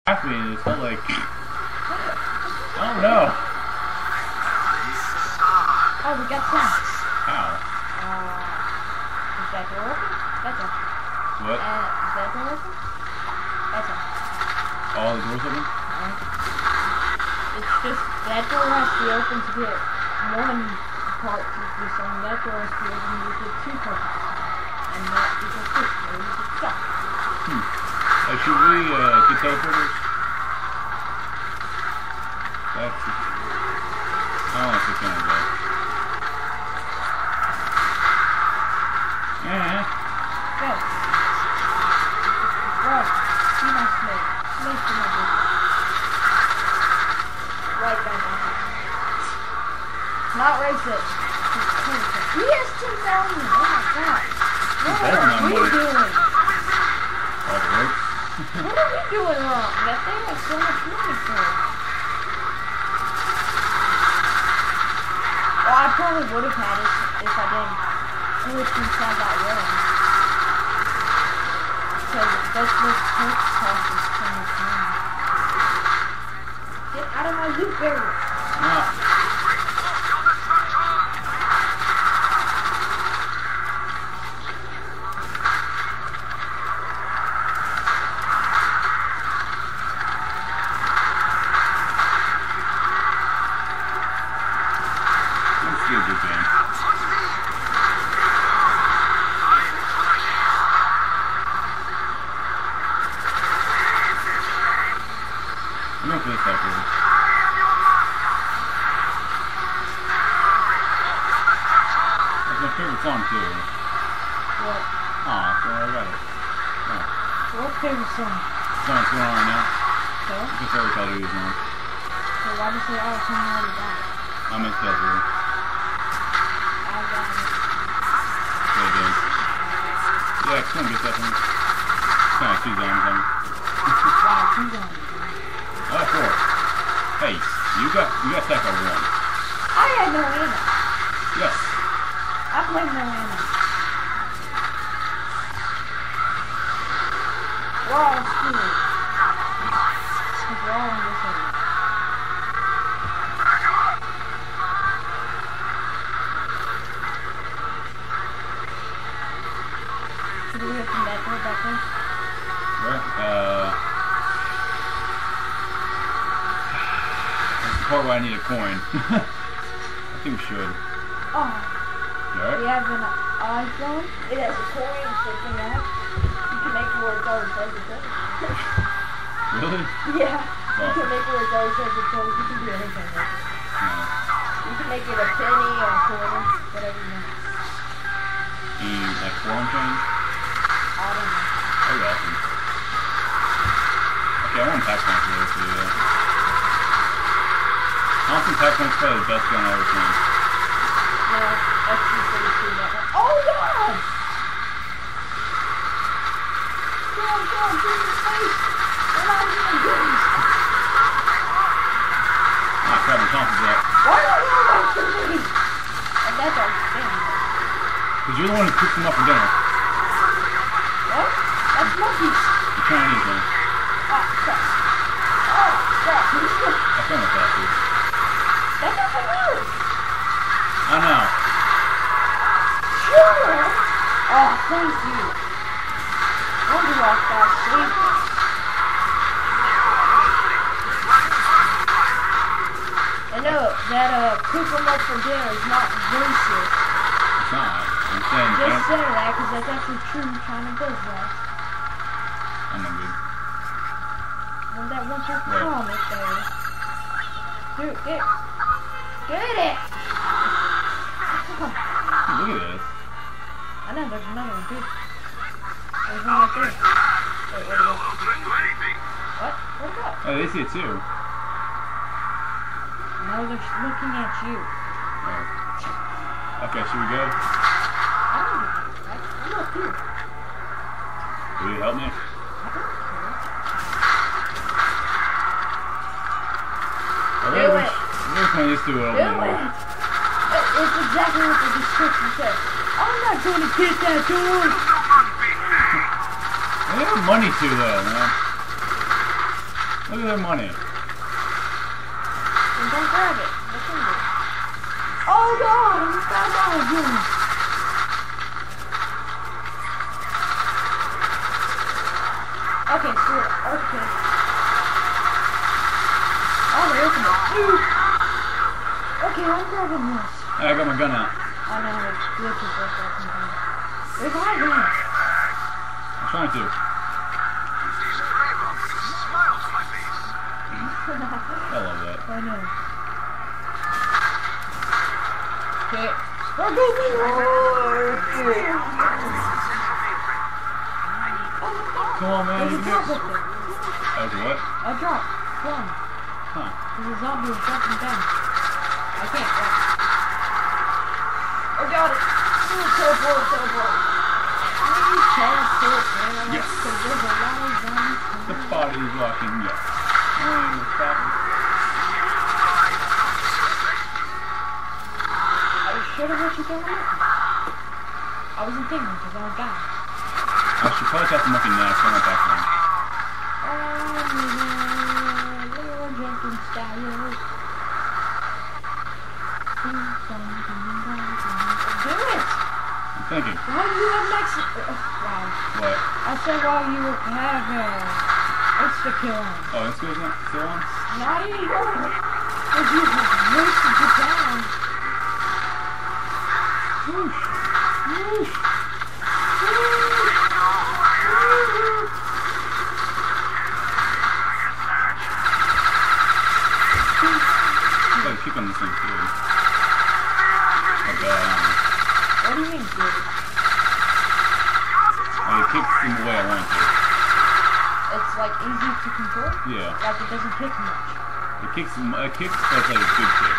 Actually, it felt like... I don't know. Oh, we got some. How? Is that door open? That's open. What? Is that door open? That's open. All the doors open? It's just, that door has to be open to get one part to this one. That door has to be open to get two parts. And that equals six. Or you could stop. Should we get teleporters? That's... I don't like this kind of guy. Yeah. Go. Bro, be my snake. Snake to my business. Right down there. Not racist. He has 2,000. Oh my god. What are we doing? All the ropes? What are we doing wrong? That thing has so much money for it. Well, I probably would have had it if I didn't glitch inside that room. Because those smoke tosses so much money. Get out of my loot barrel. Look at this sucker. That's my favorite song too. What? Aw, so I got it. Oh. What favorite song? The song that's going on right now. So? It's a favorite color he's on. So why did you say, oh, someone already died? I meant to tell you. I got it. Yeah, again. Yeah, come on, get that one. Kind of two zombies on me. Wow, 2 zombies. Oh, 4. Hey, you got attack on 1. I had no ammo. Yes. I blame no ammo. We're all screwed. Because we're all in this area. Should we open that door back in? Where? That's the part where I need a coin. I think we should. Oh. You alright? We have an iPhone. It has a coin sticking out. You can make it where it's always says it does. Really? Yeah. Oh. You can make it where it's always says it does. You can do anything with it. No. You can make it a penny or a quarter, whatever you want. Any, like, form change? I don't know. Oh, yeah, awesome. Okay, I want pack points for this, yeah. Honestly, pack points is probably the best gun I've ever seen. No, that's just really cool. That one. Oh, God! Go, get in your face! We're not even doing this. Ah, crap, my Thompson's up. Why are you after me? And that's our thing. Because you're the one who cooks them up for dinner. What? That's monkeys. The Chinese one. Oh, crap. Oh, crap. I found my bastard. That doesn't work. I know. Sure. Oh, thank you. Wonder why God saved me. I know that cook them up for dinner is not racist. It's not. I'm saying, Just say that because that's actually true. China does that. I'm not good. Well, that one just Right. comic there. Dude, get it! Look at this. I know there's another one too. There's one right there. Wait, where'd it go? What? Where'd it go? Oh, they see it too. No, they're looking at you. Oh. Okay, should we go? I don't know. I'm up here. Will you help me? I don't care. I Do it. We're kind of used to it. Do it! It's exactly what the description says. I'm not going to get that door! They have money to though, man. Look at their money. Then don't grab it. What can you do? Oh god! I just found out again. Okay, screw it. Okay. Oh, they opened it. Okay, I'm grabbing this. Hey, I got my gun out. I know how to glitch it like that sometimes. There's my gun. I'm trying to. I love that. I know. Okay. Struggle Come on, man. There's You a can drop do up it. there. There's a what? A drop. One. Huh. There's a zombie dropping down. I can't grab it. I got it. Teleport, teleport. I need teleport, man. Yes. Because there's a lot of zombies. The body's walking. Yes. The body. I should have let you go with it. I wasn't thinking because I was dying. I should probably tap the monkey next. I'm not back home. Little Jenkins style. Do it! I'm thinking. Why do you have Mexico? Wow. What? I said while you have insta-kill on. Oh, Insta's not still on? Not anymore. Because you have wasted your time. Whoosh. Whoosh. I gotta kick on this thing too. Not bad, What do you mean, good? I kicked them the way I wanted to. It's like easy to control? Yeah. Like it doesn't kick much. It kicks but it's like a good kick.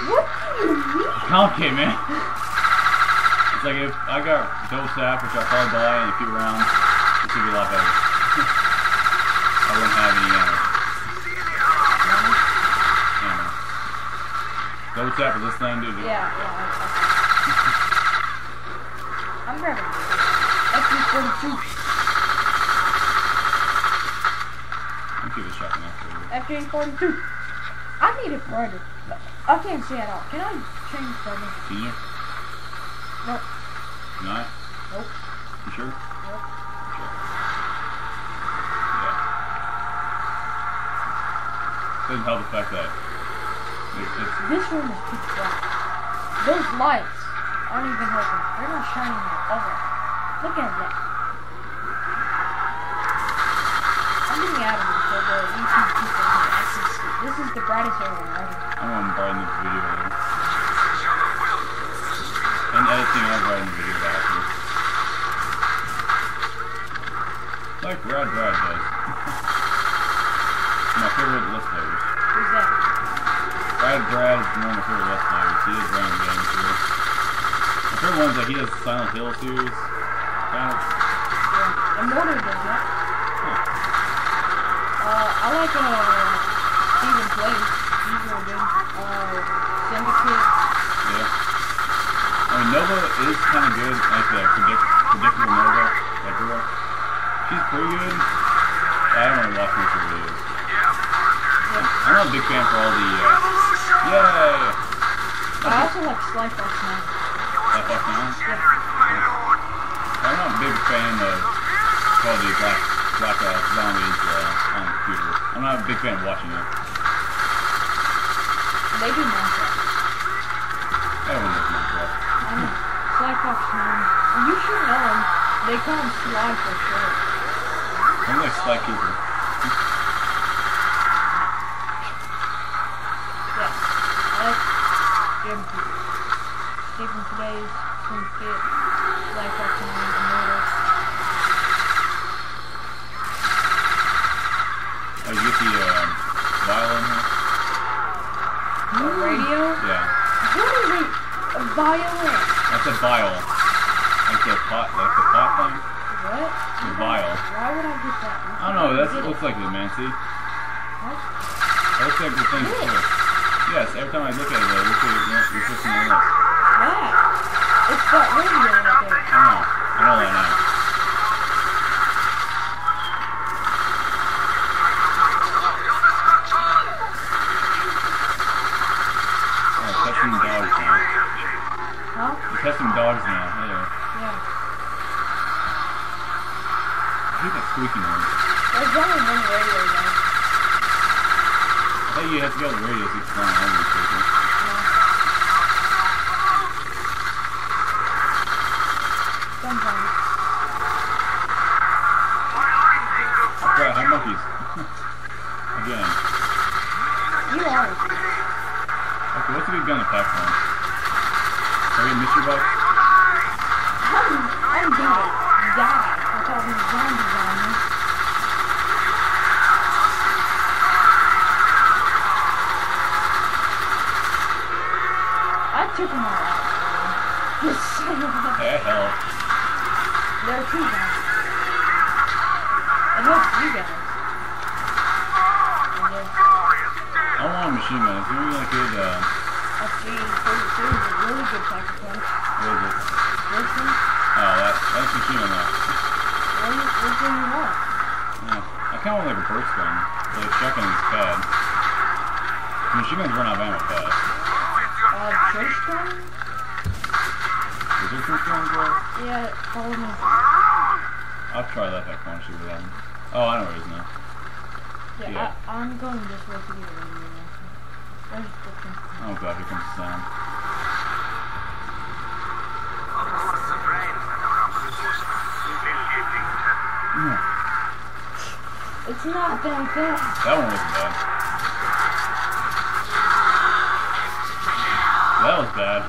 What do you mean? Complicated, man. It's like if I got Dope Sap, which I'll probably buy in a few rounds, this would be a lot better. I wouldn't have any ammo. Dope Sap with this thing, dude. Yeah. I'm grabbing it. FG-42. I'll give it a shot now. FG-42. I need it brighter. I can't see at all. Can I change settings? Can you? Nope. Not? Nope. You sure? Nope. Sure. Yeah. Doesn't help the fact that it's This room is pitch black. Those lights aren't even helping. They're not shining at all. Look at that. I'm getting out of here so the YouTube people can actually see. This is the brightest area right here. I'm gonna brighten the video a little. And editing, I'll brighten the video after. Like Brad does. My favorite Let's Players. Who's that? Brad is one of my favorite Let's Players. He is random games too. My favorite one's like he does Silent Hill series. Kind of. Yeah. And Mortar does that. Huh. I like Steven Plays. He's really good. Syndicate. Yeah. I mean, Nova is kind of good, like the predictable Nova, that girl. She's pretty good. I don't really watch much of her videos. Yeah. I'm not a big fan for all the, yay! I also like Slyfox now. That fuck now? Yeah. I'm not a big fan of all the black zombies on the computer. I'm not a big fan of watching it. They do Minecraft. Everyone knows Minecraft. I know. Slyfox now. You should know them. They call him Sly for short. I'm like Sly Cooper. Yeah. I like Jim Cooper. Stephen Today's Twin Fit. Slyfox now. Immortal. Oh, you get the violin here? The radio? Yeah. What is a violin? That's a vial. Like the pot thing? What? The vial. Why would I get that? I don't know, that looks like the man, see? What? That looks like the thing Really? too. Yes, every time I look at it, it looks like you're fixing it up. That? It's that radio right there. I know that now. barking dogs now. Yeah. Yeah. I hate that squeaky noise. There's only one radio though. I thought you had to go to the radio so you could find all these people. Sometimes. Crap, high monkeys. Again. You are. Okay, what's a good gun to pack on? Are you mystery box? I'm gonna die with all these zombies on me. I took them all out. Just saying. Hey, that helped. There are 2 guys. And look, you guys. And there's I want a machine gun. It's really like good, a G32 is a really good pack of punch. what is it? This one, Oh, that's machine gun now. which one you want? Yeah. I kind of want like a burst gun. Like shotgun is bad. Machine guns run out of ammo fast. Church gun? Is there first gun as well? Yeah, follow me. I'll try that back one, see what happens. Oh, I know where it is now. Yeah, I'm going this way to get a radio. There's different. Oh god, here comes the sound. It's not that bad. That one wasn't bad. That was bad.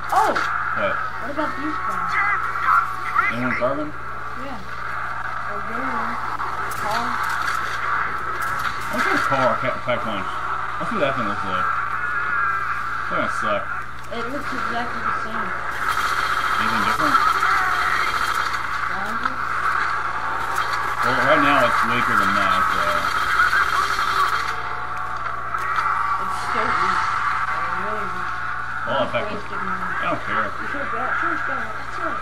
Oh! What? What about these guys? Anyone carbon? Yeah. Or girl. Car. What's this car pack punch? Let's see what that thing looks like. It's gonna suck. It looks exactly the same. Anything different? Rounded. Well, right now it's weaker than that, so... It's still weak. Really weak. Well, in fact, Wasted money. I don't care. You should have got it. That's it.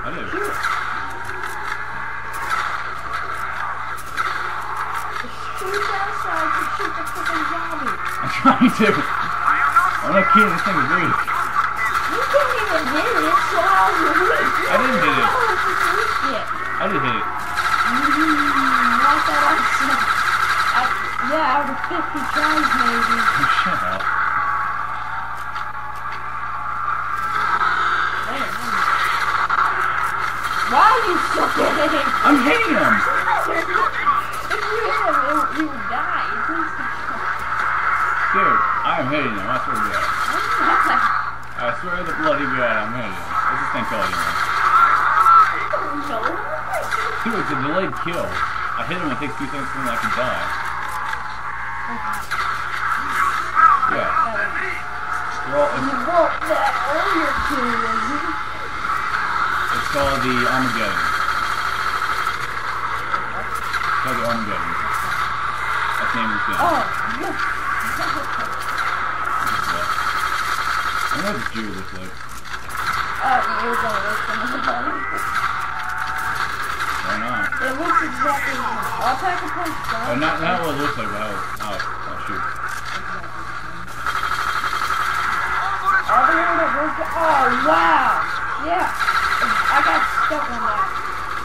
I did. Shoot it. Shoot outside to shoot the fucking zombie. I'm trying to. I'm not kidding, this thing is weak. You can't even hit it, so how's it weak? I didn't hit it. How is it weak yet? I did hit it. Not that I said. Yeah, out of 50 tries maybe. Shut up. Why are you so hitting him? I'm hitting him! If you hit him, he would die. It needs to kill. Dude, I'm hitting him, I swear to God. I swear to bloody God, I'm hitting him. What's this thing called anyway? Dude, it's a delayed kill. I hit him, it takes 2 seconds for him, I can die. Yeah. They're all, You wrote that earlier too, it's called the Armageddon. It's called the Armageddon. That's the name of the game. Oh, look. I know what this Jew looks like. You're gonna look from the bottom. Why not? It looks exactly the same. I'll pack a punch, Oh, not what it looks like, but how it shoots. All the way to work. Oh, wow. Yeah. I got stuck on that.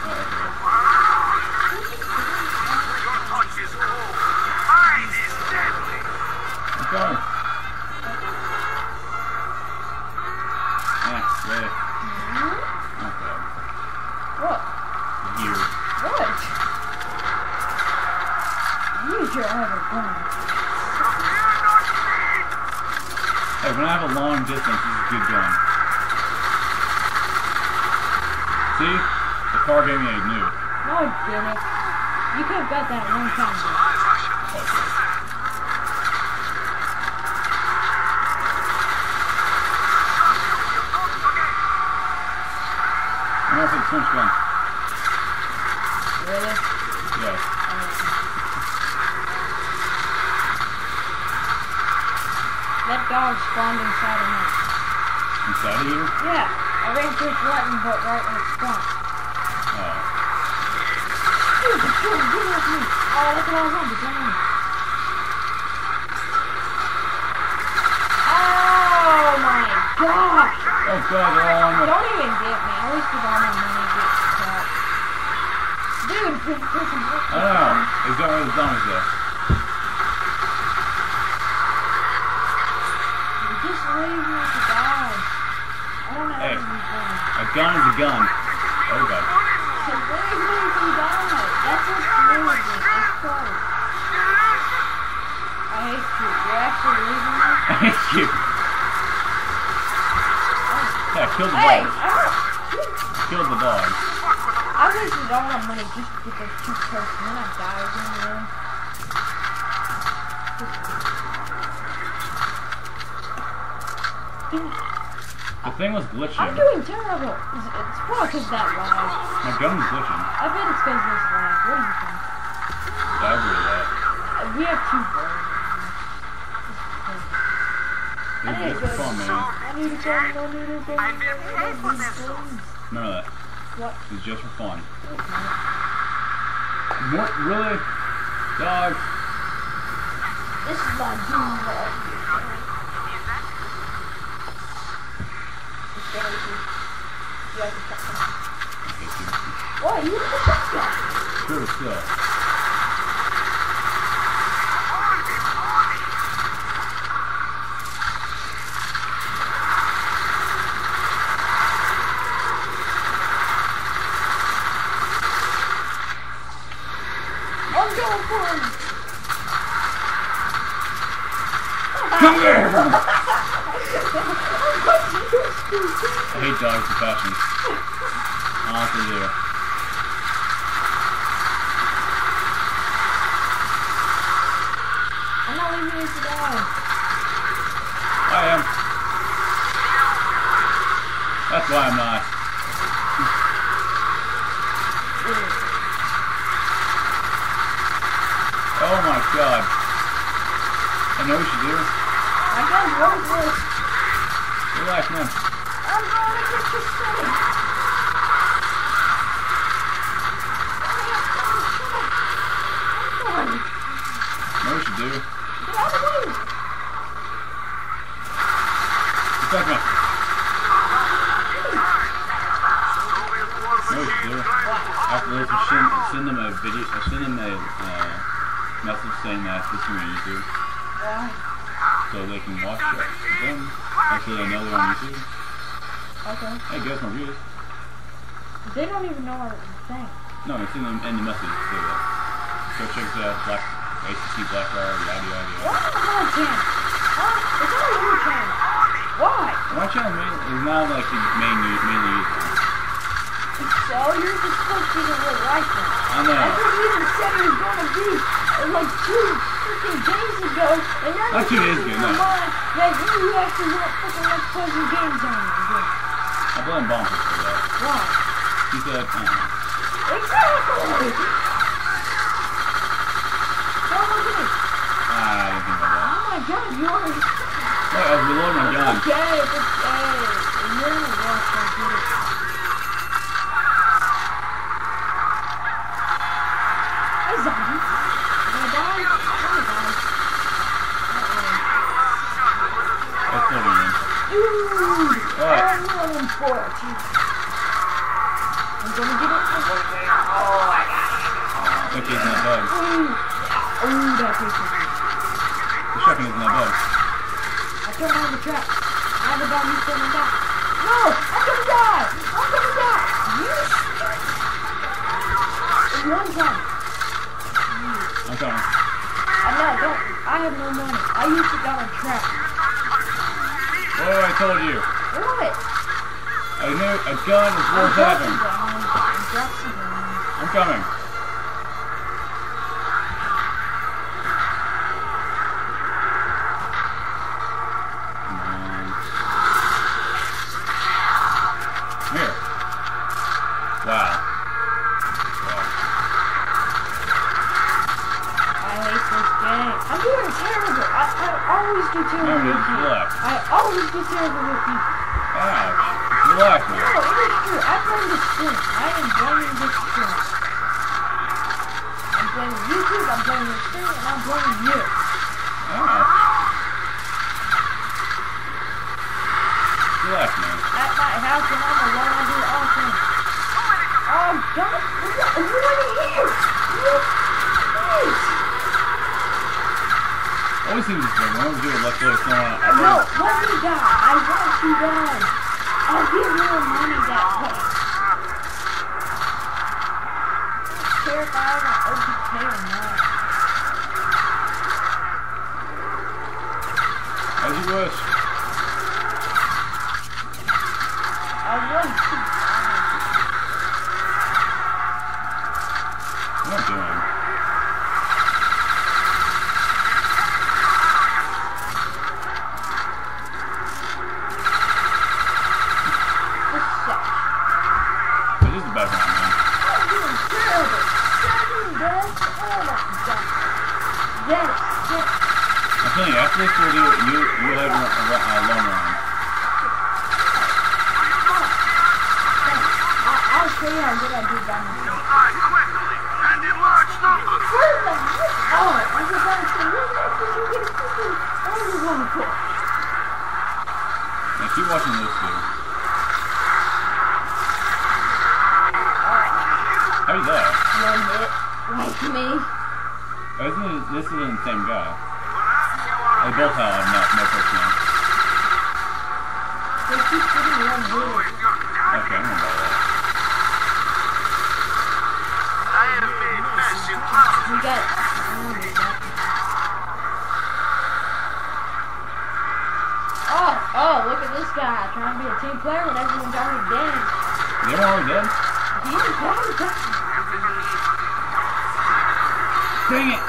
Oh, okay. I'm coming. Really? Okay. What? Here. What? Use your other gun. Hey, when I have a long distance, this is a good gun. See? The car gave me a nuke. No, it didn't. You could have got that a long time ago. Okay. I'm gonna put the switch gun. Really? Yes. That dog spawned inside of me. Inside of you? Yeah. I ran to its right and butt right when it spawned. Oh. Dude, get off me. Oh, look at all zombies on me. Oh my god. Oh god, they're all on the... Don't even get me. I wasted all my money to get crap. Dude, there's some work. I don't know. There's zombies there. Just leave me to die. I don't know Hey, anything. a gun is a gun. Oh god. So leave me to die. That's what's weird. It's close. I hate you. You're actually leaving me? I hate you. Yeah, kill the Hey! dog. Kill the dog. I wasted all my money just to get those 2 posts and then I died again. The thing was glitching. I'm doing terrible. It's probably because that lag. My gun was glitching. I bet it's because of this lag. What do you think? Yeah, I agree with that. We have 2 birds. I need It's to for go. fun, man. I need to go. I need to go. Remember that. What? It's just for fun. What? Really? Dog? This is my dream dog. It's very good. You have to check them. I hate you. What? You have to check them. True, still. I'm going for him. Come here! I'm I hate dogs with passion. I don't know what to do. not leaving you to die. I am. That's why I'm not. Oh my god. I know what you do. I got worthless. Relax, man. I'm going to get your city. I know what you do. Get out of the way. Get back, man. I know what you do. After this, send them a video, send them a message saying that this is on YouTube. Why? So they can watch it. Then, and so they know they're on YouTube. Okay. Hey, get us more views. They don't even know what I'm saying. No, it's in the message. Say that. Go check the Black ACC Blackfire, yada yada yada. Why on my channel? Huh? It's on your channel. Why? My channel is not like the mainly used. So you're just supposed to really like them. I know. That's what you even said it was going to be like 2 freaking days ago, and now Not 2 you're days changing ago, your no. mind that you actually want freaking let's play some games on me again. I blame Bumpers for that. Why? He said, Exactly! Don't look at me. I didn't think about that. Oh my god, you already... Look, I was reloading my gun. It's okay, it's okay. And you're in the rush, I get it. Hey, zombie. You gonna die? I'm gonna die. That's still in. Dude! What? I'm running for it. I'm gonna get it. I'm gonna get it. Oh, I got it. Look, he's in that bug. Ooh, that tastes good. The shotgun is in that bug. I turned on the trap. I have a dog who's gonna die. No! I'm gonna die! I'm gonna die! Yes! In one time. I'm coming. No, don't. I have no money. I used it on a trap. Oh, I told you. What? I knew a gun is worth having. I'm coming. Come on. Come here. Wow. I hate this game. I'm doing terrible. I always do terrible No, with you. relax. I always do terrible with you. Ouch. Relax, No, man. it is true. I blame the stream. I am blaming the stream. I'm blaming YouTube, I'm blaming the stream, and I'm blaming you. Ouch. Relax, man. I house and I'm alone. I do awesome. Oh, God. What here? Yes. Always seems this way. Whenever we do a Let's Play, it's not. No, let me die. I want you die. I'll give you money that way. Care if I have an OPK or not. As you wish. I really keep dying. What am I doing? This is the background, man. I'm doing terrible. Second best. Oh my God. That is sick. I'm telling you, after this video, you have a long run. I'll show you how good I do by myself. Quickly and in large numbers. Where's the heck? Oh, I was about to say, where the heck did you get a freaking underwater? Now keep watching those two. How's that? One hit, like me. This isn't the same guy. They both have no personnel. They keep getting one hit. Okay, I don't know about that. I have made massive progress. We got. Oh, look at this guy trying to be a team player when everyone's already dead. They're already dead? He's dead. Dang it!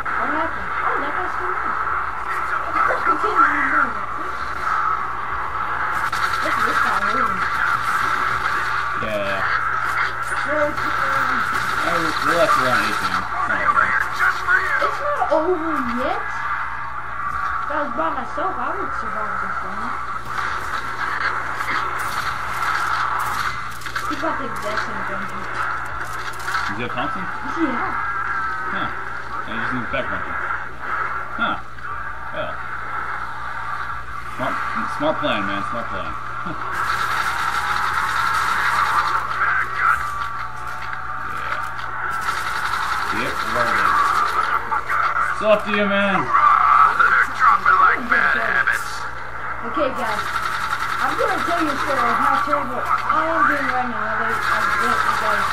What happened? Oh, that guy's still alive. Continue to move. Look at this guy moving. Yeah. We're left around 18. It's not like that. Just for you. It's not over yet. If I was by myself, I would survive this one. He's got the exact same dungeon. Is that Thompson? Yeah. Huh. I just need back running. Huh. Well. Smart plan, man. Smart plan. Yeah. Yep, we're all dead. It's up to you, man. They're dropping like bad habits. Okay, guys. I'm going to tell you a story of how terrible I am doing right now. I bet you guys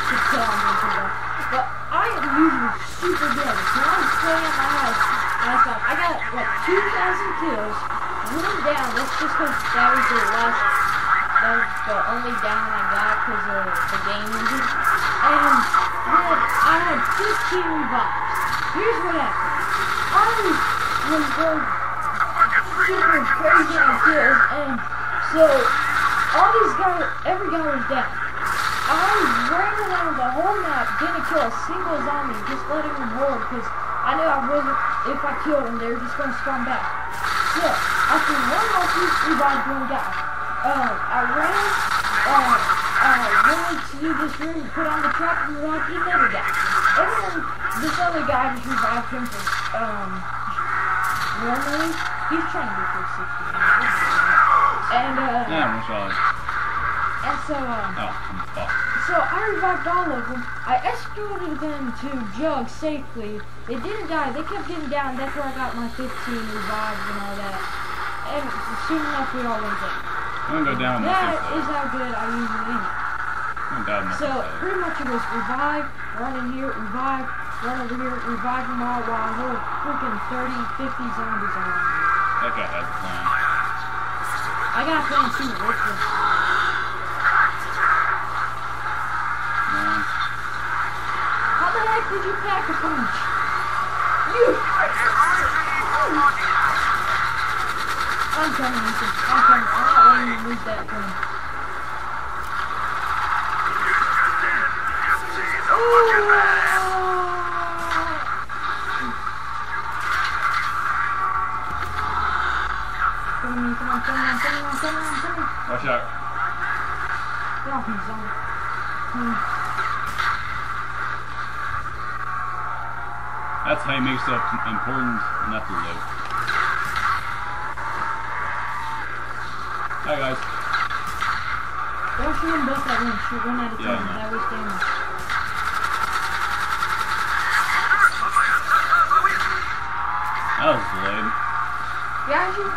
could tell I'm doing pretty bad. But I am usually super good. When I was playing at my house last time, I got like 2,000 kills. One down. That's just because that was the only down I got because of the game ended. And then I had 15 revives. Here's what happened. I was going super crazy on kills, and so all these guys, every guy was down. I ran around the whole map, didn't kill a single zombie, just letting them horde, because I knew I wasn't, if I killed them, they were just going to spawn back. So, after one lucky, revived one guy. I ran to this room, put on the trap, and revived another guy. And then this other guy just revived him for, normally, he's trying to get for 60. And, Yeah, one shot. and so, Oh, I'm fucked. so I revived all of them. I escorted them to Jug safely. They didn't die. They kept getting down. That's where I got my 15 revives and all that. And soon enough, we all went down. I'm gonna go down in That this is how good I usually am. I'm gonna die in this So episode. pretty much it was revive, run in here, revive, run over here, revive them all while a whole freaking 30, 50 zombies are on me. That guy has a plan. I got a plan too, Richard. Man. How the heck did you pack a punch? You! I'm coming, Ethan. I'm coming. I'm not letting you lose that thing. Come on. Watch out. Get off me, zombie. That's how you make yourself important enough to live. Hi guys. Don't shoot them both at once. Shoot one at a Yeah, time. I know. That was damage. That was delayed. Yeah, you.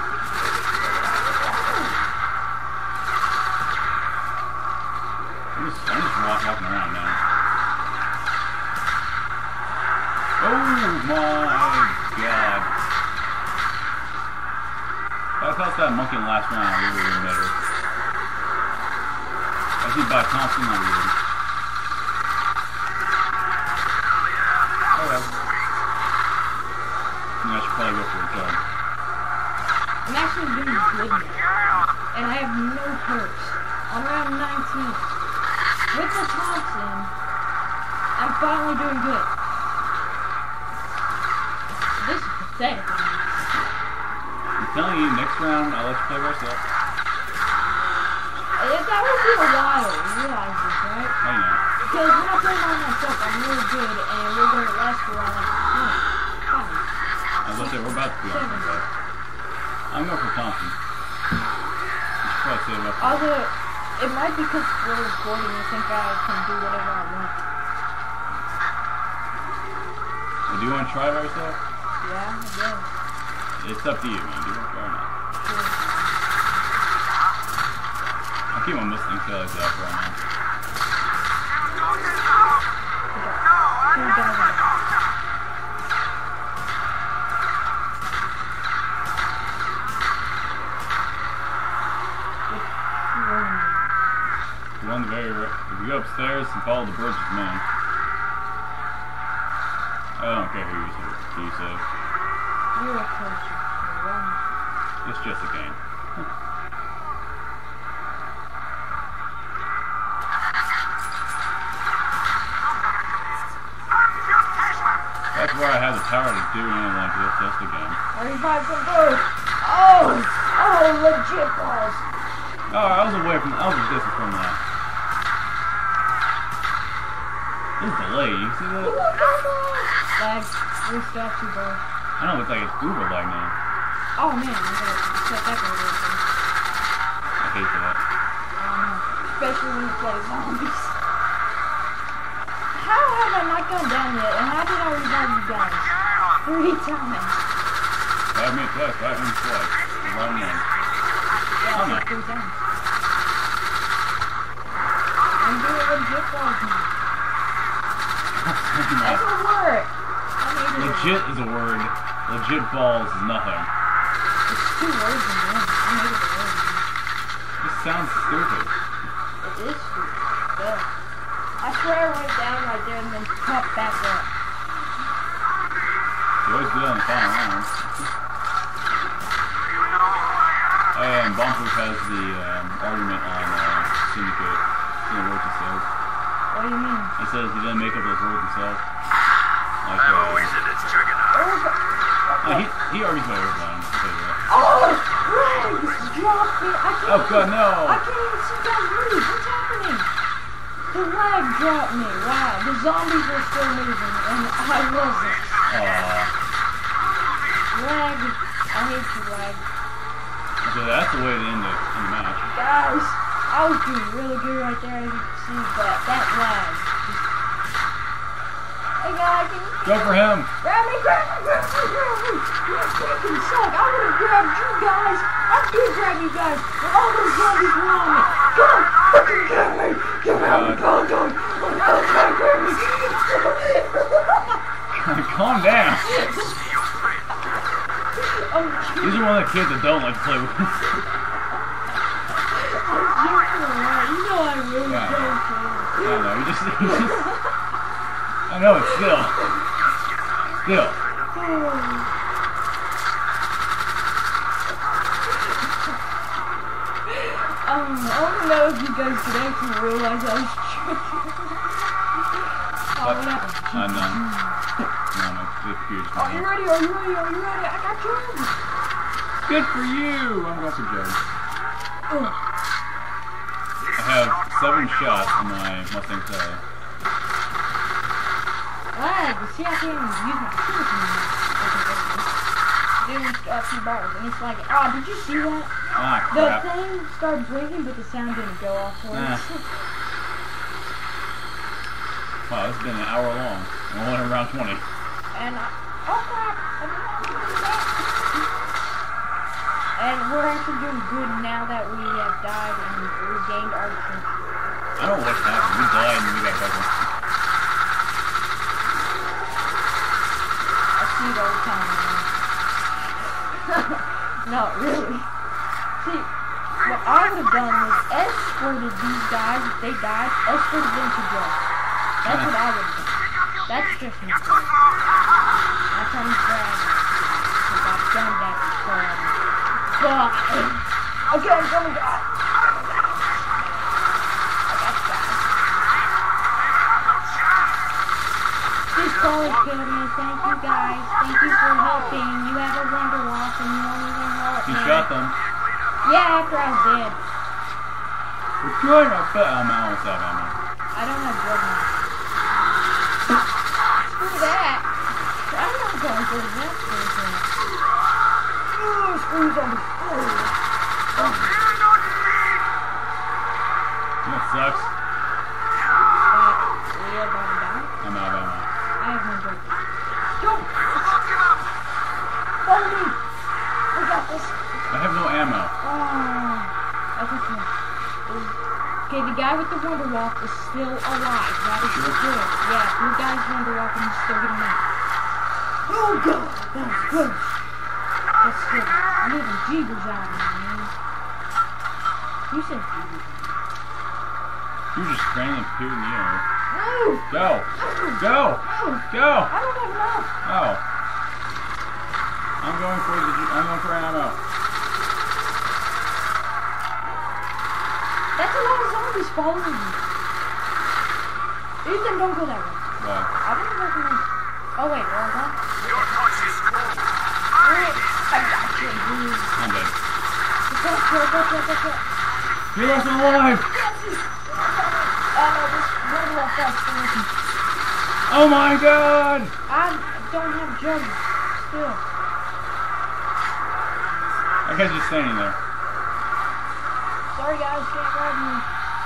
I'm just walking around now. Oh my god. If I caught that monkey in the last round, I would have been better. I think by Thompson, I would. Okay. I should probably go for a jog. I'm actually doing good now. And I have no perks. On round 19. With the Thompson, I'm finally doing good. This is pathetic. I'm telling you, next round, I'll let you play by yourself. That would be a while, you realize this, right? I know. Because when I play by myself, I'm really good, and we're going to last for like, I was about to say, we're about to be on that. I'm going for Thompson. You should probably save up. Although, it might be because we're recording, I think I can do whatever I want. Well, do you want to try by yourself? Yeah, I guess. It's up to you, man. Do you want to try or not? Sure. I'll keep my Mustang tail like that for right now. You want the very if you go upstairs and follow the bridge with me. I don't care who you save. You're a person. It's just a game. That's where I have the power to do anything like this, just a game. Everybody can go. Oh, legit balls. Oh, I was a distance from that. This delay, you see that? Lag. Restart you, bro. I know, it's like it's uber lag now. Oh man, I gotta set that guy real quick. I hate that. Especially when you play zombies. How have I not gone down yet? And how did I revive you guys? 3 times. 5 minutes left, 5 minutes left. Round 1. Yeah, Oh, no. 3 times. I'm doing legit balls now. That's a word. I made it. Legit is a word. Legit balls is nothing. It's 2 words in one. I made it a word. This sounds stupid. It is stupid. Yeah. I swear I went down right there and then popped back up. You always do that in the final round. And Bombproof has the argument on Syndicate. You know what it says. What do you mean? It says he didn't make up those words himself. Like, he argues by everything. I'll tell you that. Oh! Legs! Drop me! I can't Oh god, no! I can't even see you guys move! What's happening? The lag dropped me. Wow. The zombies were still moving and I wasn't. Lag. I hate you, lag. So that's the way to end the match. Guys, I was doing really good right there, as you can see, but that lag. Hey guys, can you Go for him! grab me, grab me, grab me, grab me! You freaking suck! I would have grabbed you guys! I did grab you guys! But all those zombies were on me! Come on! Fucking grab me! Come on! Come on! Grab me! Calm down! I'm These are one of the kids that don't like to play with me. joking around. You know I really Yeah. don't care. I don't know, you just I know, it's still. I don't know if you guys could actually realize I was joking. What? I'm done. No, my computer's Are you fine. ready? Are you ready? Are you ready? I got you. Good for you! I'm going for Joe. Ugh. I have 7 shots in my Mustang Tail. Lag. See, I can't even use my tools anymore. Doing 2 bars, and it's like, oh, did you see that? Ah, The crap. thing started blinking, but the sound didn't go off for Ah. us. Wow, this has been an hour long. We're only around 20. And oh crap! I did not mean to do that. And we're actually doing good now that we have died and regained our strength. I don't know what's happened. We died and we got better. I see it all the time. No, really. See, what I would have done was escorted these guys if they died, escorted them to jail. That's what I would have done. That's just me. That's how I'm bragging. Because I've done that before. But, okay, I'm gonna die. This call is good, man. Thank you guys. Thank you for helping. You have a wonder walk and you won't even help You me. shot them. Yeah, after I was dead. We're good. I bet I'm almost out of ammo. I don't have blood now. Screw that. I'm not going for the next person. Oh, screws on the floor. You know what sucks? We are going to die. I'm out of ammo. I have no blood. Don't! Follow me! We got this. I have no ammo. Oh, that's okay. Okay, the guy with the wonder walk is still alive. That is good. Yeah, you guys wonder walk and he's still getting out. Oh god, that was good. That's good. I'm even jeebers out of me, man. You said jeebers. You just ran and appeared in the air. Move! Go! Go! Move! Go! I don't have enough. Oh. I'm going for ammo. That's a lot of zombies following me. Ethan, don't go that way. Why? I didn't recognize. Oh wait, wrong one. Your touch is cool. I got you, dude. I'm dead. Go. You're less alive! This wonder walk fast. Oh my god! I don't have jugs still. That guy's just standing there. Sorry guys, can't grab me.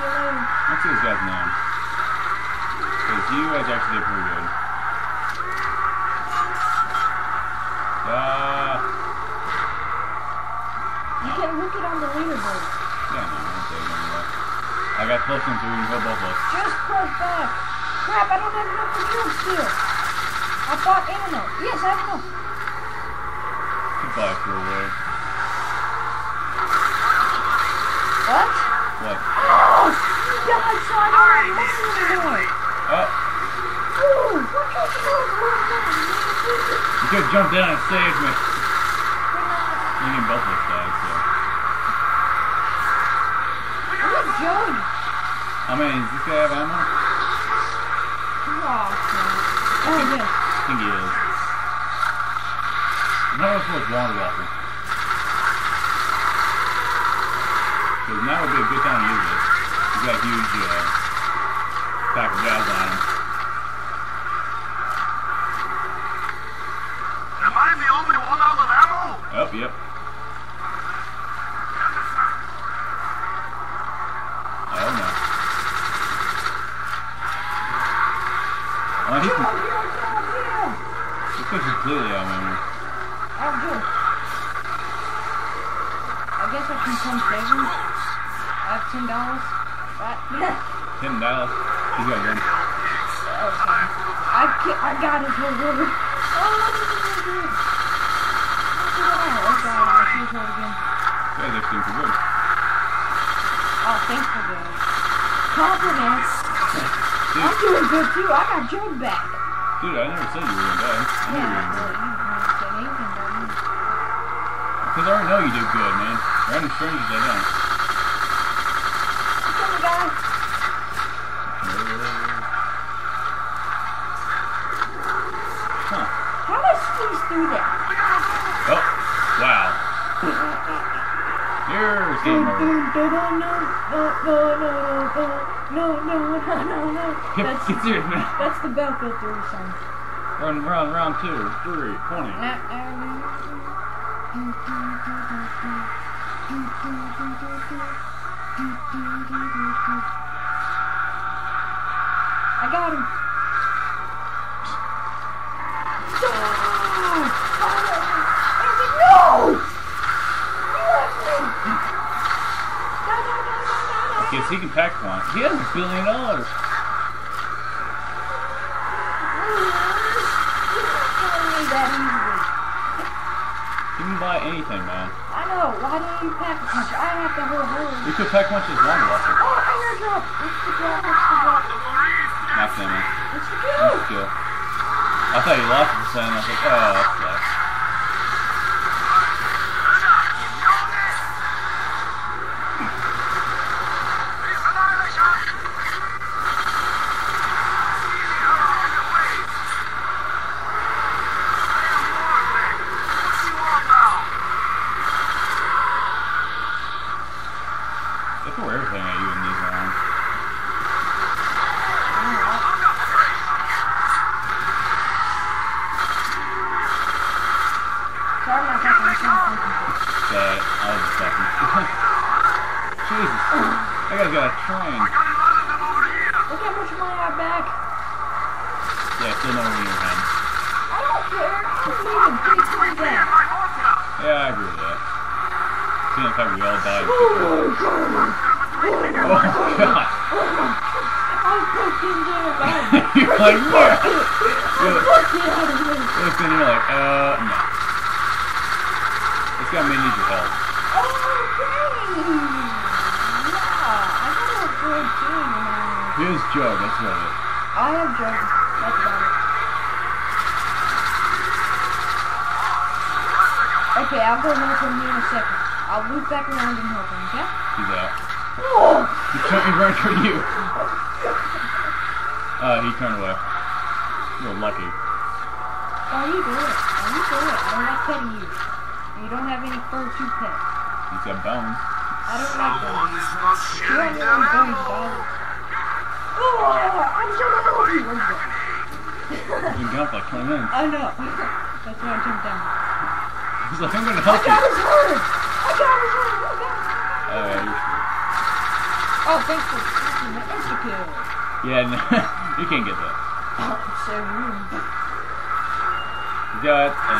See you later. What's this guy's name? Because you guys actually did pretty good. You can look it on the leaderboard. Yeah, no, I don't say anything about that. I got close enough so we can go both of us. Just press back. Crap, I don't have enough for jugs still. I bought ammo. Yes, I have enough. Goodbye, cruel world. What? What? Oh! You guys saw me on the leaderboard. Oh, Ooh, what kind of you could have jumped down and saved me. You can both of us died, so. What a jug. How many? Does this guy have ammo? Oh, yes. I think he is. Not as much water waffle. Because now would be a good time to use it. He's got a huge pack of guys on him. Am I the only one out of ammo? Oh, yep. Oh no. Oh, he can. This guy's completely out of ammo. I'm good. I guess I can come save him. I have $10. Right? $10. He's got a gun. Okay. I got his reward. Oh, this is so good. Oh, God, I see his reward again. Guys are doing pretty good. Oh, thanks for the compliments. Dude, I'm doing good too. I got Jug back. dude, I never said you were gonna die. I knew you were gonna die. never said anything about me. Because I already know you do good, man. Random strangers, I don't. You coming, guys? Huh. How did I squeeze through that? Oh, wow. Here's game over. No. Get serious, man. That's the Battlefield 3 song. Round 2, 3, 20. I got him. Okay, so he can pack one. He has $1 billion. You can buy anything, man. I know. Why didn't you pack a punch? I have to hold her. You could pack punches one weapon. Oh, airdrop. It's the drop. It's the drop. Knock them in. It's the That's kill. kill. I thought you lost it for a second. I was like, oh, that sucks. They throw everything at you in these rounds. Sorry, my fucking machine. That I was just fucking. Jesus. I gotta get a train. Look how much money I have back. Yeah, still no one in your hand. I don't care. I'm leaving big money down. Yeah, I agree with that. Seeing the fact we all died. Oh Oh god. I broke into the bag. You're like, no. You're Look, then you're like, no. This guy may need your help. okay. Yeah, I got a good team now. Here's Joe, that's about it. I have drugs. That's about it. Okay, I'll go north from here in a second. I'll loop back around and help him, okay? He's out. Oh! He ran toward you. He turned away. You're lucky. Oh, you do it. Oh, you do it. I don't like petting you. You don't have any fur to pet. He's got bones. I don't like them. One is not You shooting don't down want bones, ammo. dog. Oh, I'm trying to help you. What is that? He's been gone for like 20 minutes. I know. That's why I jumped down. He's like, I'm gonna I help got you. his herd! I got his herd! I got his Oh, yeah, you're Oh, thanks for catching the insta-kill. screwed. Yeah, no, you can't get that. Oh, it's so rude. You got a...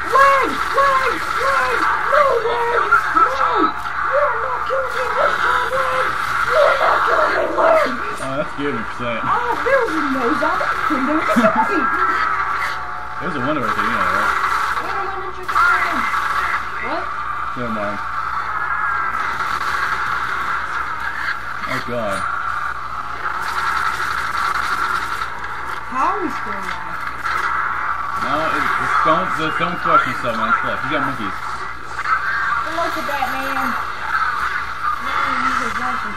Leg! Leg! Leg! No, Leg! No! You're not killing me this time, Leg! You're not killing me, Leg! Oh, that's good, you're saying. Oh, there was no zombie. Couldn't do it. There's a window right there, you know, right? When did you get in? What? Never mind. Oh, God. How are we still alive? No, just don't question yourself, man. It's left. You got monkeys. Look at that, man. Man, he's a junkie.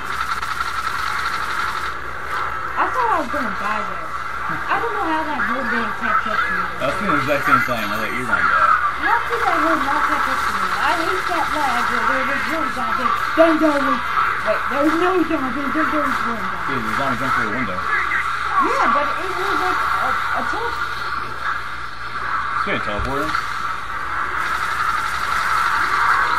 I thought I was gonna die there. I don't know how that herd didn't catch up to me. I was thinking the exact same thing. I was like, you're gonna die. How could that herd not catch up to me? I hate that lag where there was one zombie. Don't go with... Wait, there's no zombie. There's one zombie. Dude, the zombie jumped through the window. Yeah, but it was like a tough... It's gonna teleport him.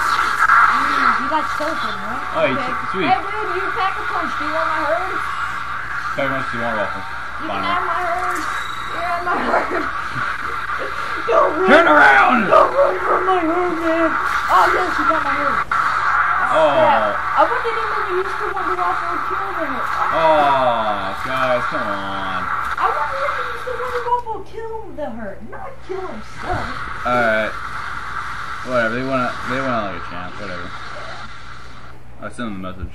You like teleporting, right? Oh, Okay. sweet. Hey, dude, you pack a punch. Do you want my herd? Very much do you want waffles. You Fine. can have my herd. You can have my herd. Don't run. Turn around! Don't run from my herd, man. Oh, yes, you got my herd. Oh. Yeah. I wouldn't even use the one to also kill the herd. Oh, guys, come on. I wouldn't even use the one to also kill the herd, not kill himself. Alright. Whatever, they wanna like a champ, whatever. I sent them the message.